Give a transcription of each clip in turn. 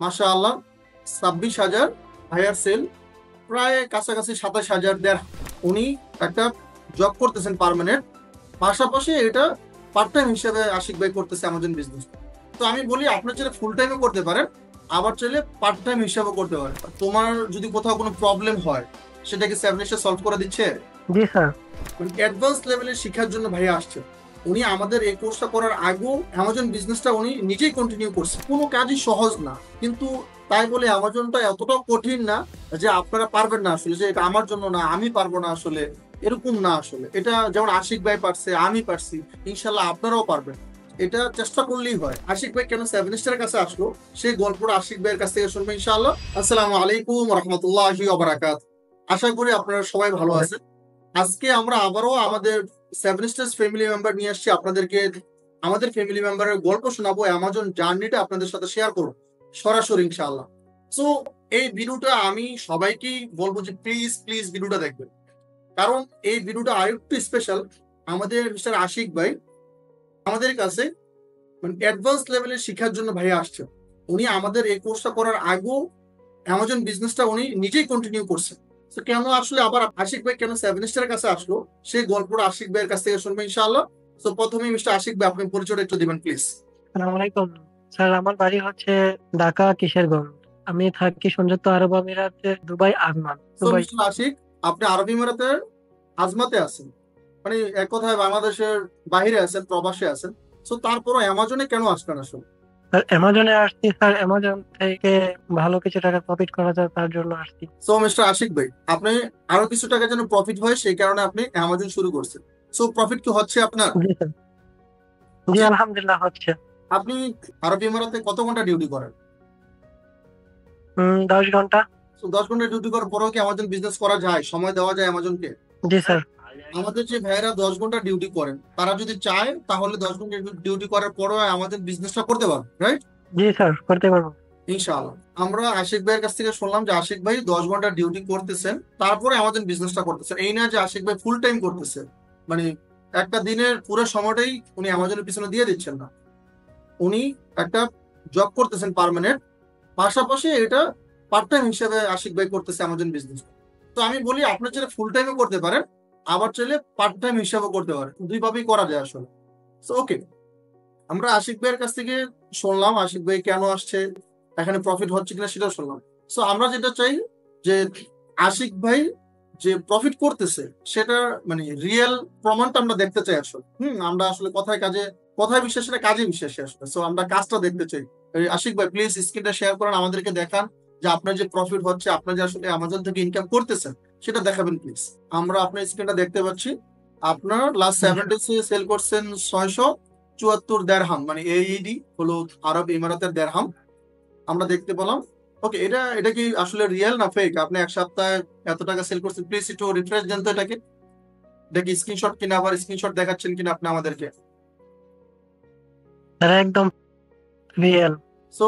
মাশাআল্লাহ 26,000 ভাইয়ার সেল, প্রায় কাছাকাছি 27,000 দেড়। উনি একটা জব করতেছেন পার্মানেন্ট, পাশাপাশি এটা পার্ট টাইম হিসেবে আশিক ভাই করতেছে আমাজন বিজনেস। তো আমি বলি আপনি চাইলে ফুল টাইমও করতে পারেন, আবার চাইলে পার্ট টাইম হিসাবেও করতে পারেন। তোমার যদি কোথাও কোনো প্রবলেম হয় সেটা কি সেভেন সলভ করে দিচ্ছে? জি স্যার। অ্যাডভান্স লেভেলের শিক্ষার জন্য ভাইয়া আসছে। উনি আমাদের এই কোর্সটা করার আগেও অ্যামাজন বিজনেসটা উনি নিজেই কন্টিনিউ করছে। কোনো কাজই সহজ না, কিন্তু তাই বলে অ্যামাজনটা এতটাও কঠিন না যে আপনারা পারবেন না, আসলে যে এটা আমার জন্য না, আমি পারবো না, আসলে এরকম না। আসলে এটা যেমন আশিক ভাই পারছে, আমি পারছি, ইনশাল্লাহ আপনারাও পারবেন। এটা চেষ্টা করলেই হয়। আশিক ভাই কেন সেভেন স্টারের কাছে আসলো সেই গল্পটা আশিক ভাইয়ের কাছ থেকে শুনবো ইনশাআল্লাহ। আসসালামু আলাইকুম রহমতুল্লাহি ওয়া বারাকাতুহু। আশা করি আপনারা সবাই ভালো আছেন। আজকে আমরা আবারও আমাদের সেভেন স্টার্স ফ্যামিলি মেম্বার নিয়ে আসছি আপনাদেরকে। আমাদের ফ্যামিলি মেম্বারের গল্প শোনাবো, অ্যামাজন জার্নিটা আপনাদের সাথে শেয়ার করবো সরাসরি ইনশাআল্লাহ। সো এই ভিডিওটা আমি সবাইকেই বলবো যে প্লিজ প্লিজ ভিডিওটা দেখবেন, কারণ এই ভিডিওটা আরেকটু স্পেশাল। আমাদের মিস্টার আশিক ভাই আমাদের কাছে অ্যাডভান্স লেভেলের শিক্ষার জন্য ভাই আসছে। উনি আমাদের এই কোর্সটা করার আগেও অ্যামাজন বিজনেসটা উনি নিজেই কন্টিনিউ করছেন। তো কেন আসলে আবার আশিক ভাই কেন সেভেন স্টারের কাছে আসলো সেই গল্পটা আশিক ভাইয়ের কাছ থেকে শুনবো ইনশাআল্লাহ। তো প্রথমে মিস্টার আশিক ভাই আপনি পরিচয়টা একটু দিবেন প্লিজ। আসসালামু আলাইকুম স্যার। আমার বাড়ি হচ্ছে ঢাকা কিশোরগঞ্জ। আমি থাকি সংযুক্ত আরব আমিরাতে, দুবাই আজমান, সো দুবাই। মিস্টার আশিক, আপনি আরব আমিরাতের আজমাতে আছেন, মানে এক কথায় বাংলাদেশের বাইরে আছেন, প্রবাসে আছেন। তো তারপরও অ্যামাজনে কেন আসলেন আসলে? স্যার অ্যামাজনে আসছি স্যার, অ্যামাজন থেকে ভালো কিছু টাকা প্রফিট করা যায় তার জন্য আসছি। সো মিস্টার আশিক ভাই, আপনি আরো কিছু টাকা যেন প্রফিট হয় সেই কারণে আপনি অ্যামাজন শুরু করছেন। সো প্রফিট কি হচ্ছে আপনার? জি স্যার। জি জি। আলহামদুলিল্লাহ হচ্ছে। আপনি আরব আমিরাতে কত ঘন্টা ডিউটি করেন? 10 ঘন্টা। তো 10 ঘন্টা ডিউটি করার পরেও কি অ্যামাজন বিজনেস করা যায়? সময় দেওয়া যায় অ্যামাজনকে? জি স্যার। আমাদের যে ভাইয়েরা 10 ঘন্টা ডিউটি করেন তারা যদি চায় তাহলে 10 ঘন্টা ডিউটি করার পরেও আমাদের বিজনেসটা করতে পারবে, রাইট? জি স্যার, করতে পারবো। ইনশাআল্লাহ। আমরা আশিক ভাইয়ের কাছ থেকে শুনলাম যে আশিক ভাই 10 ঘন্টা ডিউটি করতেছেন, তারপরে আমাদের বিজনেসটা করতেছেন। এই না যে আশিক ভাই ফুল টাইম করতেছে, মানে একটা দিনের পুরো সময়টাই উনি আমাজনের পিছনে দিয়ে দিচ্ছেন না। উনি একটা জব করতেছেন পার্মানেন্ট, পাশাপাশি এটা পার্ট টাইম হিসেবে আশিক ভাই করতেছে আমাজন বিজনেস। তো আমি বলি আপনি চাইলে ফুল টাইমও করতে পারেন, আবার চাইলে পার্ট টাইম হিসাবেও করতে পারেন, দুইভাবেই করা যায় আসলে। তো ওকে, আমরা আশিক ভাইয়ের কাছ থেকে শুনলাম আশিক ভাই কেন আসছে, এখানে প্রফিট হচ্ছে কিনা সেটাও শুনলাম। সো আমরা যেটা চাই যে আশিক ভাই যে প্রফিট করতেছে সেটা মানে রিয়েল প্রমাণটা আমরা দেখতে চাই আসলে। আমরা আসলে কথায় কাজে, কথায় বিশ্বাসী না কাজে বিশ্বাসী আসলে। সো আমরা কাজটা দেখতে চাই। এই আশিক ভাই প্লিজ স্ক্রিনটা শেয়ার করেন, আমাদেরকে দেখান যে আপনার যে প্রফিট হচ্ছে, আপনার যে আসলে অ্যামাজন থেকে ইনকাম করতেছেন সেটা দেখাবেন প্লিজ। আমরা আপনার স্ক্রিনটা দেখতে পাচ্ছি। আপনার লাস্ট জি 7 ডেজে সেল করছেন 674 দেরহাম, মানে এইডি হলো আরব ইমারাতের দেরহাম, আমরা দেখতে পেলাম। ওকে, এটা এটা কি আসলে রিয়েল না ফেক? আপনি এক সপ্তাহে এত টাকা সেল করছেন, প্লিজ একটু রিফ্রেশ দেন তো এটাকে। এটা কি স্ক্রিনশট কিনা, আবার স্ক্রিনশট দেখাচ্ছেন কিনা আপনি আমাদেরকে? স্যার, একদম রিয়েল। সো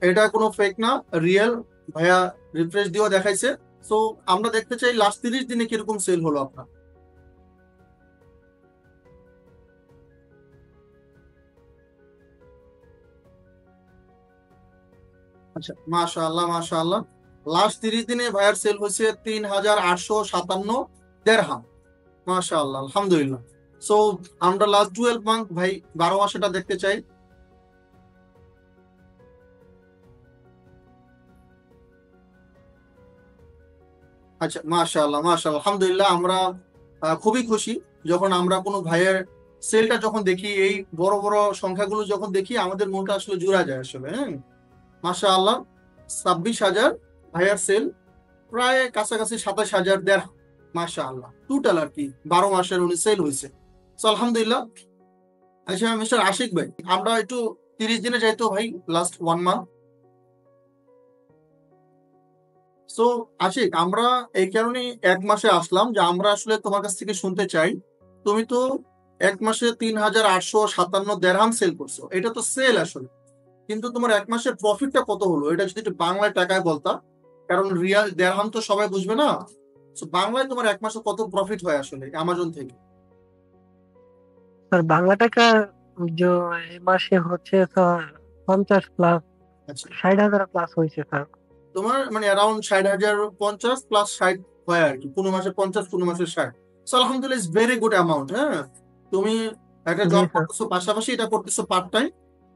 এটা কোনো ফেক না, রিয়েল। ভাইয়া রিফ্রেশ দিয়েও দেখাইছে। সো আমরা দেখতে চাই লাস্ট 30 দিনে কিরকম সেল হলো আপনার। আচ্ছা, মাশাআল্লাহ মাশাআল্লাহ, লাস্ট 30 দিনে ভাইয়ার সেল হয়েছে 3,857 দেড়হাম। মাশাআল্লাহ, আলহামদুলিল্লাহ। সো আমরা লাস্ট 12 মান্থ ভাই 12 মাস এটা দেখতে চাই। আচ্ছা, মাশাআল্লাহ মাশাআল্লাহ, আলহামদুলিল্লাহ। আমরা খুবই খুশি যখন আমরা কোনো ভাইয়ের সেলটা যখন দেখি, এই বড় বড় সংখ্যাগুলো যখন দেখি আমাদের মনটা আসলে জুড়া যায় আসলে। হ্যাঁ, মাশাআল্লাহ 26,000 ভাইয়ার সেল, প্রায় কাছাকাছি 27,000 দেড়। মাশাআল্লাহ, টোটাল আর কি 12 মাসের উনি সেল হয়েছে। তো আলহামদুলিল্লাহ। আচ্ছা মিস্টার আশিক ভাই, আমরা একটু 30 দিনে যাইতো ভাই, লাস্ট 1 মান্থ। সো আশিক, আমরা এই কারণে 1 মাসে আসলাম যে আমরা আসলে তোমার কাছ থেকে শুনতে চাই। তুমি তো 1 মাসে 3,857 দেড়হাম সেল করছো, এটা তো সেল আসলে, কিন্তু তোমার 1 মাসের প্রফিটটা কত হলো এটা যদি একটু বাংলায় টাকায় বলতা, কারণ রিয়াল দেড়হাম তো সবাই বুঝবে না। So, বাংলায় তোমার 1 মাসে কত প্রফিট হয় আসলে অ্যামাজন থেকে? স্যার বাংলা টাকা যে এই মাসে হচ্ছে স্যার 50+। আচ্ছা, 60,000 প্লাস হয়েছে স্যার। তোমার মানে অ্যারাউন্ড 60,050 প্লাস 60 হয় আর কি, কোনো মাসে 50, কোনো মাসে 60। সো আলহামদুলিল্লাহ ইজ ভেরি গুড অ্যামাউন্ট। হ্যাঁ, তুমি একটা জি জব স্যার। করতেছো, পাশাপাশি এটা করতেছো পার্ট টাইম,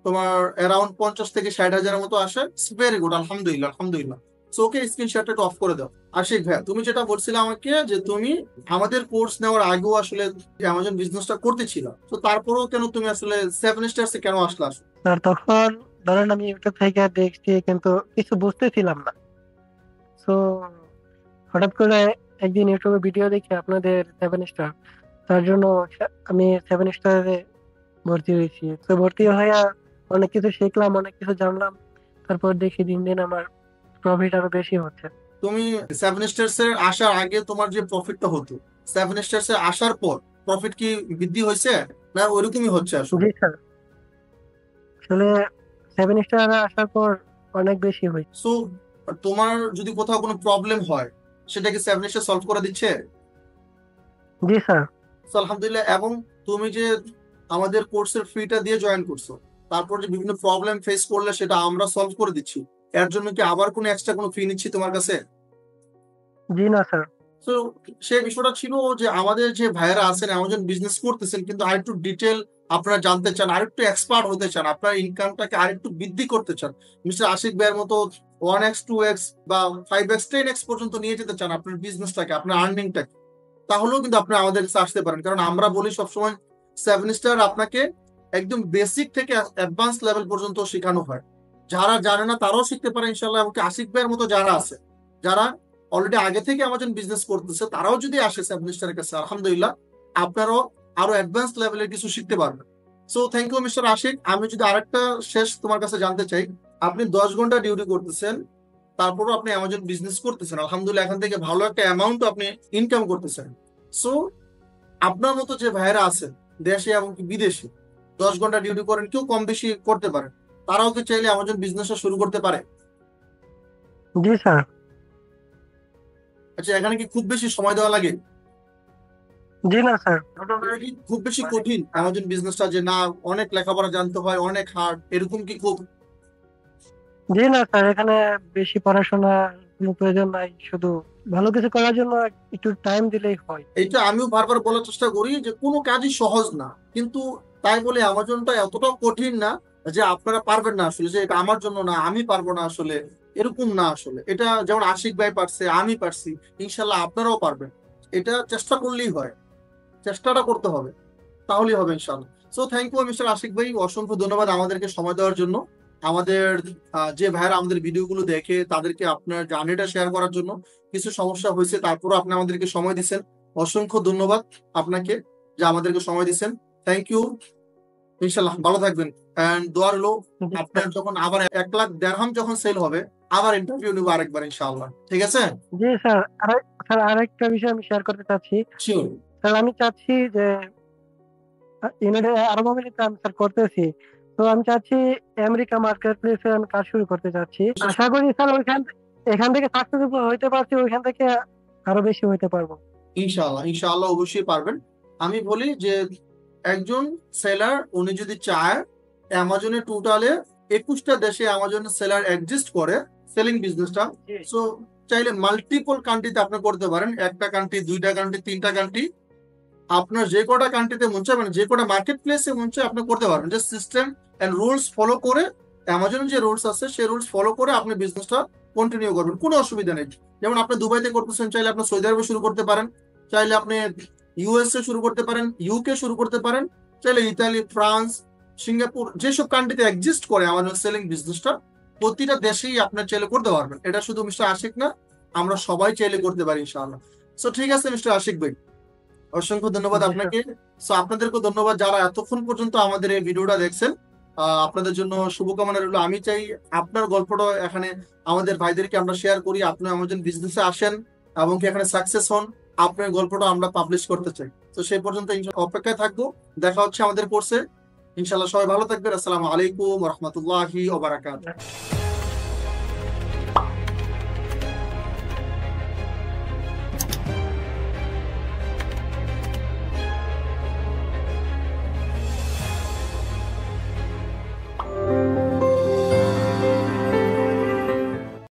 তোমার অ্যারাউন্ড 50 থেকে 60 হাজারের মতো আসে। ভেরি গুড, আলহামদুলিল্লাহ আলহামদুলিল্লাহ। সো ওকে, স্ক্রিনশটটা অফ করে দাও। আশিক ভাইয়া, তুমি যেটা বলছিলে আমাকে যে তুমি আমাদের কোর্স নেওয়ার আগেও আসলে অ্যামাজন বিজনেসটা করতেছিল, তো তারপরেও কেন তুমি আসলে 7 স্টার্সে কেন আসলে? স্যার তখন ধরেন আমি ইউটিউব থেকে দেখছি কিন্তু কিছু বুঝতেছিলাম না। তো হঠাৎ করে একদিন ইউটিউবে ভিডিও দেখি আপনাদের 7 স্টার, তার জন্য আমি 7 স্টারে ভর্তি হয়েছি। তো ভর্তি হয়ে অনেক কিছু শিখলাম, অনেক কিছু জানলাম। তারপর দেখি দিন দিন আমার প্রফিট আরো বেশি হচ্ছে। তুমি 7 স্টার্স এর আসার আগে তোমার যে প্রফিটটা হতো, 7 স্টার্স এ আসার পর প্রফিট কি বৃদ্ধি হয়েছে, না ওইরকমই হচ্ছে আসলে? জি স্যার, আসলে 7 স্টার আসার পর অনেক বেশি হয়েছে। সো তোমার যদি কোথাও কোনো প্রবলেম হয়, সেটা কি 7 স্টার সলভ করে দিচ্ছে? জি স্যার। So, আলহামদুলিল্লাহ। এবং তুমি যে আমাদের কোর্সের ফিটা দিয়ে জয়েন করছো, তারপর যে বিভিন্ন প্রবলেম ফেস করলে সেটা আমরা সলভ করে দিচ্ছি, এর জন্য কি আবার কোনো এক্সট্রা কোনো ফি নিচ্ছি তোমার কাছে? জি না স্যার। তো সেই বিষয়টা ছিল যে আমাদের যে ভাইয়েরা আছেন, অ্যামাজন বিজনেস করতেছেন, কিন্তু আরেকটু ডিটেল আপনারা জানতে চান, আরেকটু এক্সপার্ট হতে চান, আপনার ইনকামটাকে আরেকটু বৃদ্ধি করতে চান, মিস্টার আশিক ভাইয়ের মতো 1x 2x বা 5x 10x পর্যন্ত নিয়ে যেতে চান আপনার বিজনেসটাকে, আপনার আর্নিংটাকে, তাহলেও কিন্তু আপনি আমাদের কাছে আসতে পারেন। কারণ আমরা বলি সবসময় 7 স্টার আপনাকে একদম বেসিক থেকে অ্যাডভান্স লেভেল পর্যন্ত শেখানো হয়। যারা জানে না তারাও শিখতে পারে ইনশাল্লাহ। এবং আশিক ভাইয়ের মতো যারা আছে, যারা অলরেডি আগে থেকে আমাজন বিজনেস করতেছে, তারাও যদি আসে 7 স্টারের কাছে, আলহামদুলিল্লাহ আপনারাও আরো অ্যাডভান্স লেভেলের কিছু শিখতে পারবেন। So thank you mister Ashiq. আমি যদি আরেকটা শেষ তোমার কাছে জানতে চাই, আপনি 10 ঘন্টা ডিউটি করতেছেন, তারপরও আপনি অ্যামাজন বিজনেস করতেছেন, আলহামদুলিল্লাহ এখান থেকে ভালো একটা অ্যামাউন্ট আপনি ইনকাম করতেছেন। সো আপনার মতো যে ভাইয়েরা আছেন দেশে এবং কি বিদেশে, 10 ঘন্টা ডিউটি করেন, কেউ কম বেশি করতে পারে, তারাও কি চাইলে আমাজন বিজনেসটা শুরু করতে পারে? জি স্যার। আচ্ছা, এখানে কি খুব বেশি সময় দেওয়া লাগে? জি না স্যার। এটা কি খুব বেশি কঠিন আমাজন বিজনেসটা, যে না অনেক লেখাপড়া জানতে হয়, অনেক হার্ড, এরকম কি খুব? জি না স্যার, এখানে বেশি পড়াশোনা কোনো প্রয়োজন নাই, শুধু ভালো কিছু করার জন্য একটু টাইম দিলেই হয়। এটা আমিও বারবার বলার চেষ্টা করি যে কোনো কাজই সহজ না, কিন্তু তাই বলে আমাজনটা এতটাও কঠিন না যে আপনারা পারবেন না আসলে, যে এটা আমার জন্য না, আমি পারবো না আসলে, এরকম না আসলে। এটা যেমন আশিক ভাই পারছে, আমি পারছি, ইনশাল্লাহ আপনারাও পারবেন। এটা চেষ্টা করলেই হয়, চেষ্টাটা করতে হবে, তাহলেই হবে ইনশাল্লাহ। So thank you mister Ashiq ভাই, অসংখ্য ধন্যবাদ আমাদেরকে সময় দেওয়ার জন্য। আমাদের যে ভাইয়েরা আমাদের ভিডিওগুলো দেখে তাদেরকে আপনার জার্নিটা শেয়ার করার জন্য। কিছু সমস্যা হয়েছে, তারপরও আপনি আমাদেরকে সময় দিচ্ছেন, অসংখ্য ধন্যবাদ আপনাকে যে আমাদেরকে সময় দিচ্ছেন। Thank you. ইনশাল্লাহ ভালো থাকবেন। এন্ড দোয়া রইলো, জি আপনার স্যার। যখন আবার 1 লাখ দেড়হাম যখন সেল হবে, আবার ইন্টারভিউ নিবো আরেকবার ইনশাআল্লাহ, ঠিক আছে? জি স্যার, স্যার আরেকটা বিষয় আমি শেয়ার করতে চাচ্ছি। শিওর। স্যার আমি চাচ্ছি যে ইউনাইটেড আরব আমিরাতে আমি স্যার করতেছি। তো আমি চাচ্ছি আমেরিকা মার্কেট প্লেসে আমি কাজ শুরু করতে চাচ্ছি। আশা করি স্যার এখান থেকে সাকসেসফুল হইতে পারছি, ওইখান থেকে আরো বেশি হইতে পারবো। ইনশাআল্লাহ ইনশাআল্লাহ অবশ্যই পারবেন। আমি বলি যে একজন সেলার উনি যদি চায়, অ্যামাজনে টোটালে 21টা দেশে অ্যামাজনের সেলার এক্সিস্ট করে, সেলিং বিজনেসটা। জি। সো চাইলে মাল্টিপল কান্ট্রিতে আপনি করতে পারেন, একটা কান্ট্রি, 2টা কান্ট্রি, 3টা কান্ট্রি, আপনার যে কটা কান্ট্রিতে মন চায়, মানে যে কটা মার্কেট প্লেসে মন চায় আপনি করতে পারবেন। যে সিস্টেম এন্ড রুলস ফলো করে, অ্যামাজনের যে রুলস আছে সেই রুলস ফলো করে আপনি বিজনেসটা কন্টিনিউ করবেন, কোনো অসুবিধা নেই। যেমন আপনি দুবাইতে করতেছেন, চাইলে আপনি সৌদি আরবে শুরু করতে পারেন, চাইলে আপনি ইউএসএ শুরু করতে পারেন, ইউকে শুরু করতে পারেন, চাইলে ইতালি, ফ্রান্স, সিঙ্গাপুর, যেসব কান্ট্রিতে এক্সিস্ট করে আমাদের সেলিং বিজনেসটা, প্রতিটা দেশেই আপনার চাইলে করতে পারবেন। এটা শুধু মিস্টার আশিক না, আমরা সবাই চাইলে করতে পারি ইনশাআল্লাহ। সো ঠিক আছে মিস্টার আশিক ভাই, অসংখ্য ধন্যবাদ জি স্যার। আপনাকে। সো আপনাদেরকে ধন্যবাদ যারা এতক্ষণ পর্যন্ত আমাদের এই ভিডিওটা দেখছেন। আপনাদের জন্য শুভকামনা রইল। আমি চাই আপনার গল্পটা এখানে আমাদের ভাইদেরকে আমরা শেয়ার করি, আপনি আমাদের বিজনেসে আসেন এবং কি এখানে সাকসেস হন, আপনার গল্পটা আমরা পাবলিশ করতে চাই। তো সেই পর্যন্ত অপেক্ষায় থাকবো, দেখা হচ্ছে আমাদের কোর্সে ইনশাল্লাহ। সবাই ভালো থাকবেন। আসসালামু আলাইকুম ওয়া রাহমাতুল্লাহি ওয়া বারাকাতুহু।